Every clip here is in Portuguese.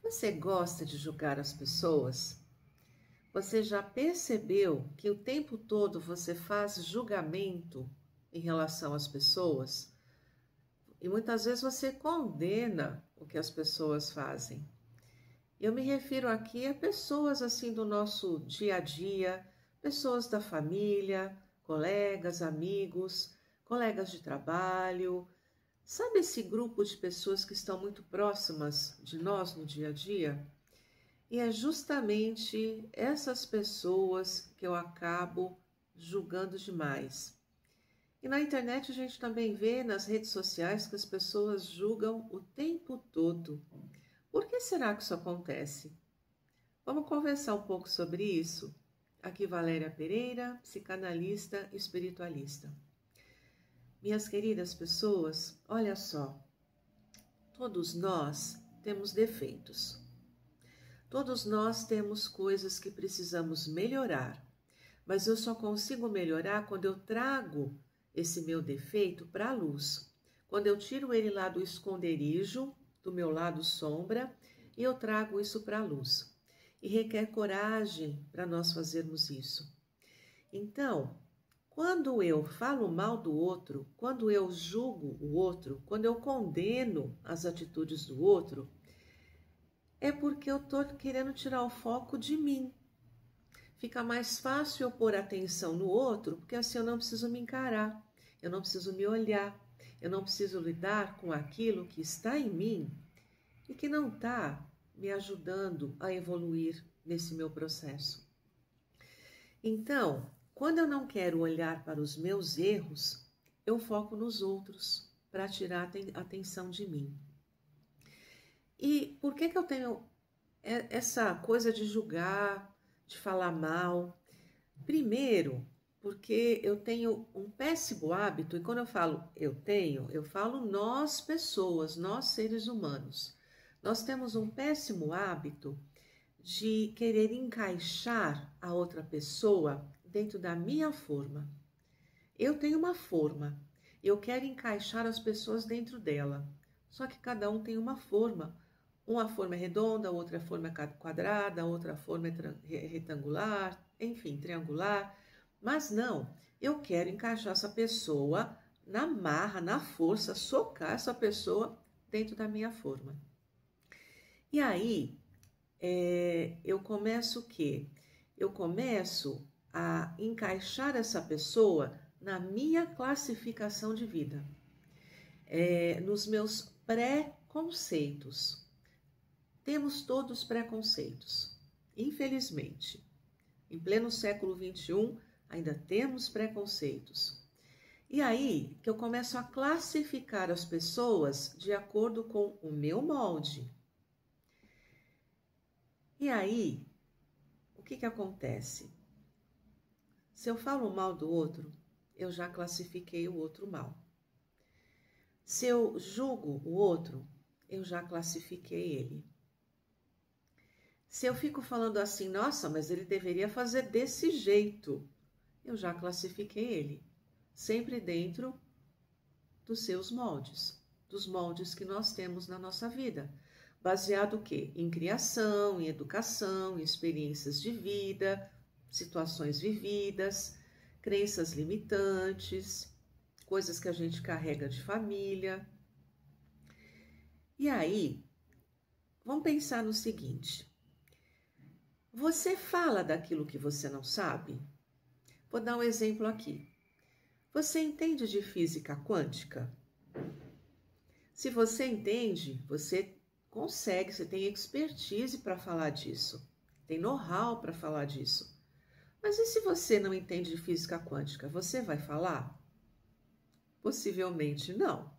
Você gosta de julgar as pessoas? Você já percebeu que o tempo todo você faz julgamento em relação às pessoas? E muitas vezes você condena o que as pessoas fazem. Eu me refiro aqui a pessoas assim do nosso dia a dia, pessoas da família, colegas, amigos, colegas de trabalho. Sabe esse grupo de pessoas que estão muito próximas de nós no dia a dia? E é justamente essas pessoas que eu acabo julgando demais. E na internet a gente também vê nas redes sociais que as pessoas julgam o tempo todo. Por que será que isso acontece? Vamos conversar um pouco sobre isso? Aqui Valéria Pereira, psicanalista e espiritualista. Minhas queridas pessoas, olha só, todos nós temos defeitos. Todos nós temos coisas que precisamos melhorar, mas eu só consigo melhorar quando eu trago esse meu defeito para a luz. Quando eu tiro ele lá do esconderijo, do meu lado sombra, e eu trago isso para a luz. E requer coragem para nós fazermos isso. Então, quando eu falo mal do outro, quando eu julgo o outro, quando eu condeno as atitudes do outro, é porque eu estou querendo tirar o foco de mim. Fica mais fácil eu pôr atenção no outro, porque assim eu não preciso me encarar, eu não preciso me olhar, eu não preciso lidar com aquilo que está em mim e que não está me ajudando a evoluir nesse meu processo. Então, quando eu não quero olhar para os meus erros, eu foco nos outros para tirar a atenção de mim. E por que eu tenho essa coisa de julgar, de falar mal? Primeiro, porque eu tenho um péssimo hábito, e quando eu falo eu falo nós pessoas, nós seres humanos. Nós temos um péssimo hábito de querer encaixar a outra pessoa dentro da minha forma. Eu tenho uma forma, eu quero encaixar as pessoas dentro dela, só que cada um tem uma forma. Uma forma é redonda, outra forma é quadrada, outra forma é retangular, enfim, triangular. Mas não, eu quero encaixar essa pessoa na marra, na força, socar essa pessoa dentro da minha forma. E aí, eu começo o quê? Eu começo a encaixar essa pessoa na minha classificação de vida, nos meus pré-conceitos. Temos todos preconceitos, infelizmente. Em pleno século XXI, ainda temos preconceitos. E aí que eu começo a classificar as pessoas de acordo com o meu molde. E aí, o que acontece? Se eu falo mal do outro, eu já classifiquei o outro mal. Se eu julgo o outro, eu já classifiquei ele. Se eu fico falando assim, nossa, mas ele deveria fazer desse jeito, eu já classifiquei ele. Sempre dentro dos seus moldes, dos moldes que nós temos na nossa vida. Baseado o quê? Em criação, em educação, em experiências de vida, situações vividas, crenças limitantes, coisas que a gente carrega de família. E aí, vamos pensar no seguinte. Você fala daquilo que você não sabe? Vou dar um exemplo aqui. Você entende de física quântica? Se você entende, você consegue, você tem expertise para falar disso, tem know-how para falar disso. Mas e se você não entende de física quântica, você vai falar? Possivelmente não.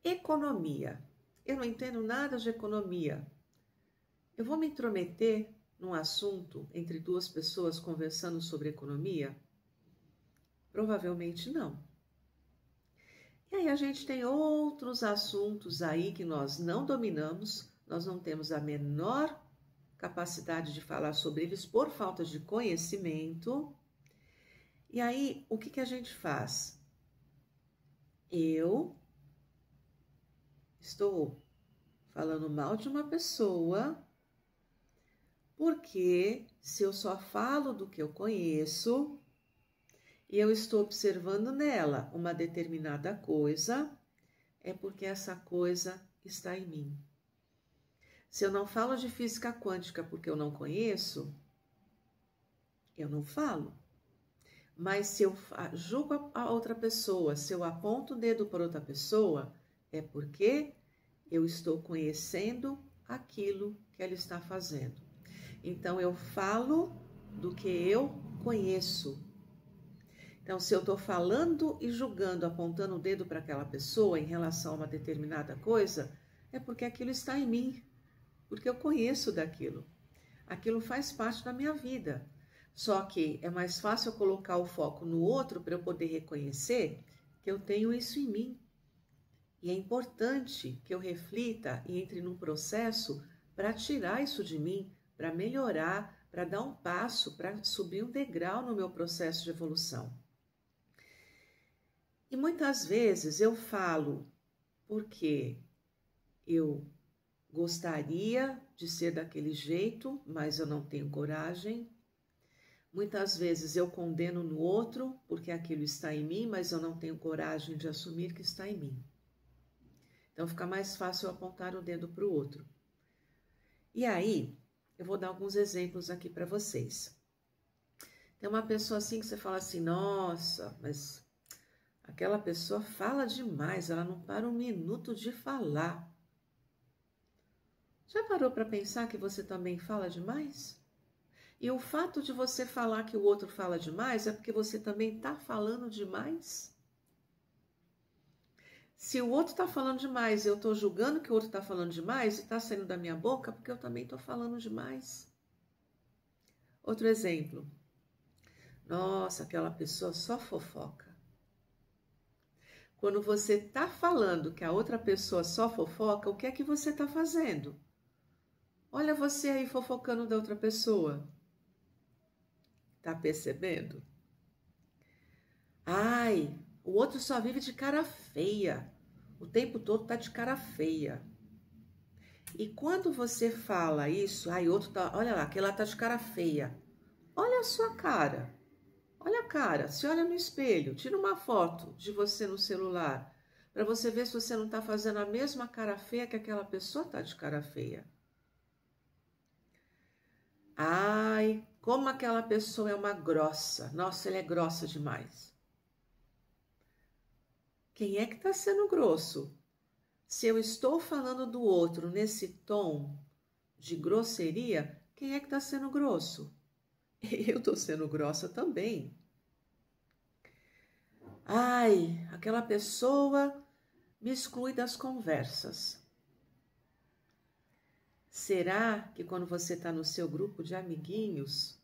Economia. Eu não entendo nada de economia. Eu vou me intrometer num assunto entre duas pessoas conversando sobre economia? Provavelmente não. E aí a gente tem outros assuntos aí que nós não dominamos, nós não temos a menor capacidade de falar sobre eles por falta de conhecimento. E aí, o que a gente faz? Eu estou falando mal de uma pessoa, porque se eu só falo do que eu conheço e eu estou observando nela uma determinada coisa, é porque essa coisa está em mim. Se eu não falo de física quântica porque eu não conheço, eu não falo. Mas se eu julgo a outra pessoa, se eu aponto o dedo para outra pessoa, é porque eu estou conhecendo aquilo que ela está fazendo. Então, eu falo do que eu conheço. Então, se eu estou falando e julgando, apontando o dedo para aquela pessoa em relação a uma determinada coisa, é porque aquilo está em mim, porque eu conheço daquilo. Aquilo faz parte da minha vida. Só que é mais fácil eu colocar o foco no outro para eu poder reconhecer que eu tenho isso em mim. E é importante que eu reflita e entre num processo para tirar isso de mim, para melhorar, para dar um passo, para subir um degrau no meu processo de evolução. E muitas vezes eu falo porque eu gostaria de ser daquele jeito, mas eu não tenho coragem. Muitas vezes eu condeno no outro porque aquilo está em mim, mas eu não tenho coragem de assumir que está em mim. Então fica mais fácil eu apontar o dedo para o outro. E aí, eu vou dar alguns exemplos aqui para vocês. Tem uma pessoa assim que você fala assim, nossa, mas aquela pessoa fala demais, ela não para um minuto de falar. Já parou para pensar que você também fala demais? E o fato de você falar que o outro fala demais é porque você também está falando demais? Se o outro está falando demais, eu estou julgando que o outro está falando demais e está saindo da minha boca porque eu também estou falando demais. Outro exemplo. Nossa, aquela pessoa só fofoca. Quando você está falando que a outra pessoa só fofoca, o que é que você está fazendo? Olha você aí fofocando da outra pessoa. Tá percebendo? Ai, o outro só vive de cara feia. O tempo todo tá de cara feia. E quando você fala isso, ai, outro tá, olha lá, aquele lá tá de cara feia. Olha a sua cara. Olha a cara, se olha no espelho, tira uma foto de você no celular, para você ver se você não tá fazendo a mesma cara feia que aquela pessoa tá de cara feia. Ai, como aquela pessoa é uma grossa. Nossa, ela é grossa demais. Quem é que está sendo grosso? Se eu estou falando do outro nesse tom de grosseria, quem é que está sendo grosso? Eu estou sendo grossa também. Ai, aquela pessoa me exclui das conversas. Será que quando você está no seu grupo de amiguinhos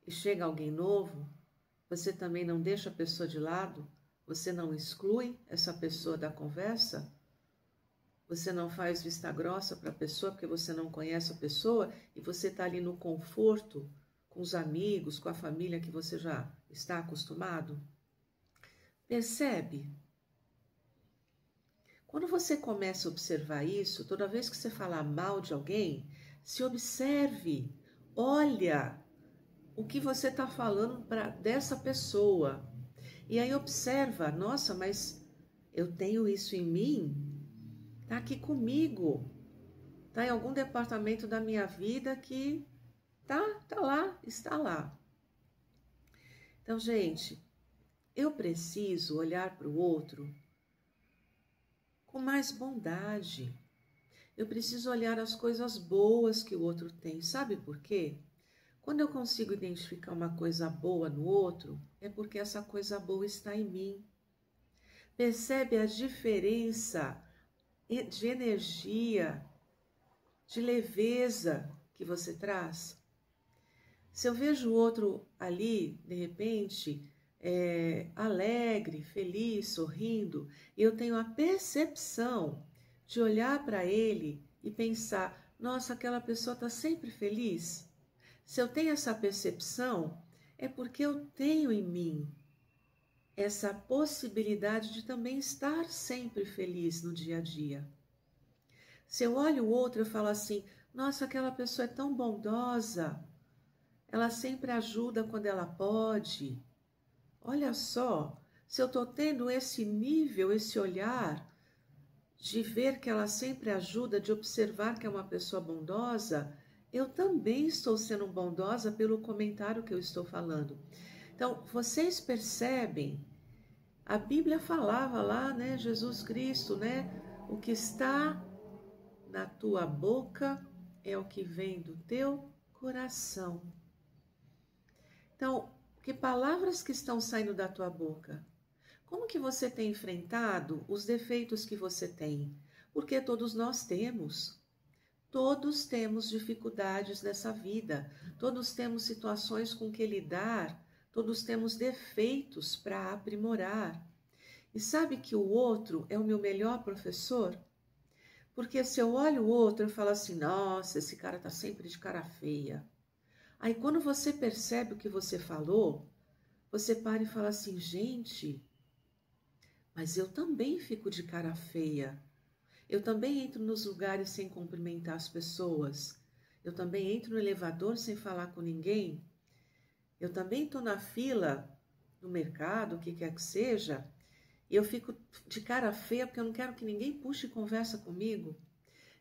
e chega alguém novo, você também não deixa a pessoa de lado? Você não exclui essa pessoa da conversa? Você não faz vista grossa para a pessoa porque você não conhece a pessoa e você está ali no conforto com os amigos, com a família que você já está acostumado? Percebe? Quando você começa a observar isso, toda vez que você falar mal de alguém, se observe, olha o que você está falando dessa pessoa. E aí observa, nossa, mas eu tenho isso em mim? Está aqui comigo. Está em algum departamento da minha vida que tá lá, está lá. Então, gente, eu preciso olhar para o outro com mais bondade. Eu preciso olhar as coisas boas que o outro tem. Sabe por quê? Quando eu consigo identificar uma coisa boa no outro, é porque essa coisa boa está em mim. Percebe a diferença de energia, de leveza que você traz? Se eu vejo o outro ali, de repente, alegre, feliz, sorrindo, eu tenho a percepção de olhar para ele e pensar, nossa, aquela pessoa está sempre feliz. Se eu tenho essa percepção, é porque eu tenho em mim essa possibilidade de também estar sempre feliz no dia a dia. Se eu olho o outro, eu falo assim, nossa, aquela pessoa é tão bondosa, ela sempre ajuda quando ela pode. Olha só, se eu estou tendo esse nível, esse olhar de ver que ela sempre ajuda, de observar que é uma pessoa bondosa, eu também estou sendo bondosa pelo comentário que eu estou falando. Então, vocês percebem, a Bíblia falava lá, né, Jesus Cristo, né, o que está na tua boca é o que vem do teu coração. Então, que palavras que estão saindo da tua boca? Como que você tem enfrentado os defeitos que você tem? Porque todos nós temos. Todos temos dificuldades nessa vida. Todos temos situações com que lidar. Todos temos defeitos para aprimorar. E sabe que o outro é o meu melhor professor? Porque se eu olho o outro, eu falo assim, nossa, esse cara tá sempre de cara feia. Aí quando você percebe o que você falou, você para e fala assim, gente, mas eu também fico de cara feia. Eu também entro nos lugares sem cumprimentar as pessoas. Eu também entro no elevador sem falar com ninguém. Eu também estou na fila no mercado, o que quer que seja, e eu fico de cara feia porque eu não quero que ninguém puxe conversa comigo.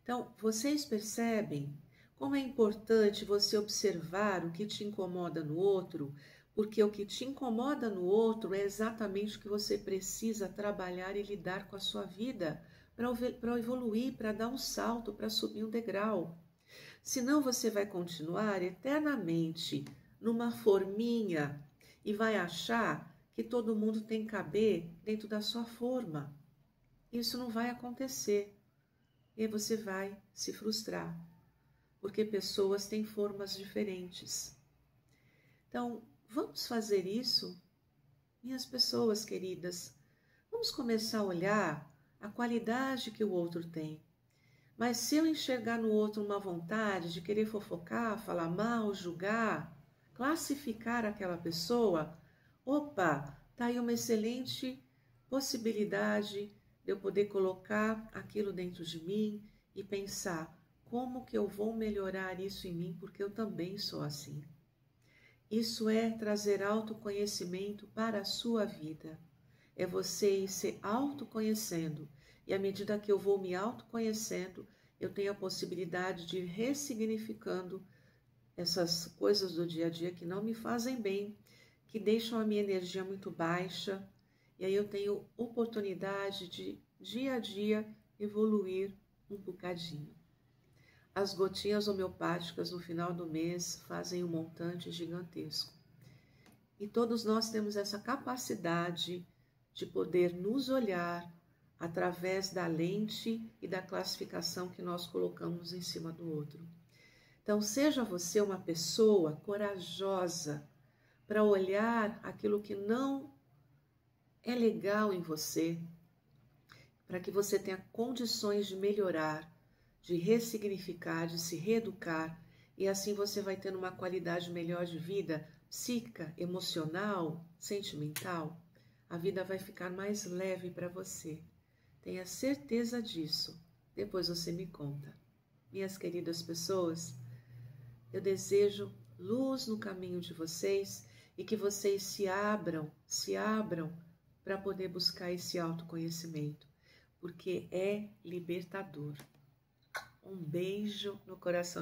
Então, vocês percebem como é importante você observar o que te incomoda no outro, porque o que te incomoda no outro é exatamente o que você precisa trabalhar e lidar com a sua vida para evoluir, para dar um salto, para subir um degrau. Senão você vai continuar eternamente numa forminha e vai achar que todo mundo tem que caber dentro da sua forma. Isso não vai acontecer. E aí você vai se frustrar, porque pessoas têm formas diferentes. Então, vamos fazer isso, minhas pessoas queridas. Vamos começar a olhar a qualidade que o outro tem. Mas se eu enxergar no outro uma vontade de querer fofocar, falar mal, julgar, classificar aquela pessoa, opa, tá aí uma excelente possibilidade de eu poder colocar aquilo dentro de mim e pensar como que eu vou melhorar isso em mim, porque eu também sou assim. Isso é trazer autoconhecimento para a sua vida. É você ir se autoconhecendo. E à medida que eu vou me autoconhecendo, eu tenho a possibilidade de ir ressignificando essas coisas do dia a dia que não me fazem bem, que deixam a minha energia muito baixa. E aí eu tenho oportunidade de, dia a dia, evoluir um bocadinho. As gotinhas homeopáticas no final do mês fazem um montante gigantesco. E todos nós temos essa capacidade de poder nos olhar através da lente e da classificação que nós colocamos em cima do outro. Então, seja você uma pessoa corajosa para olhar aquilo que não é legal em você, para que você tenha condições de melhorar, de ressignificar, de se reeducar, e assim você vai tendo uma qualidade melhor de vida, psíquica, emocional, sentimental. A vida vai ficar mais leve para você. Tenha certeza disso. Depois você me conta. Minhas queridas pessoas, eu desejo luz no caminho de vocês e que vocês se abram para poder buscar esse autoconhecimento, porque é libertador. Um beijo no coração.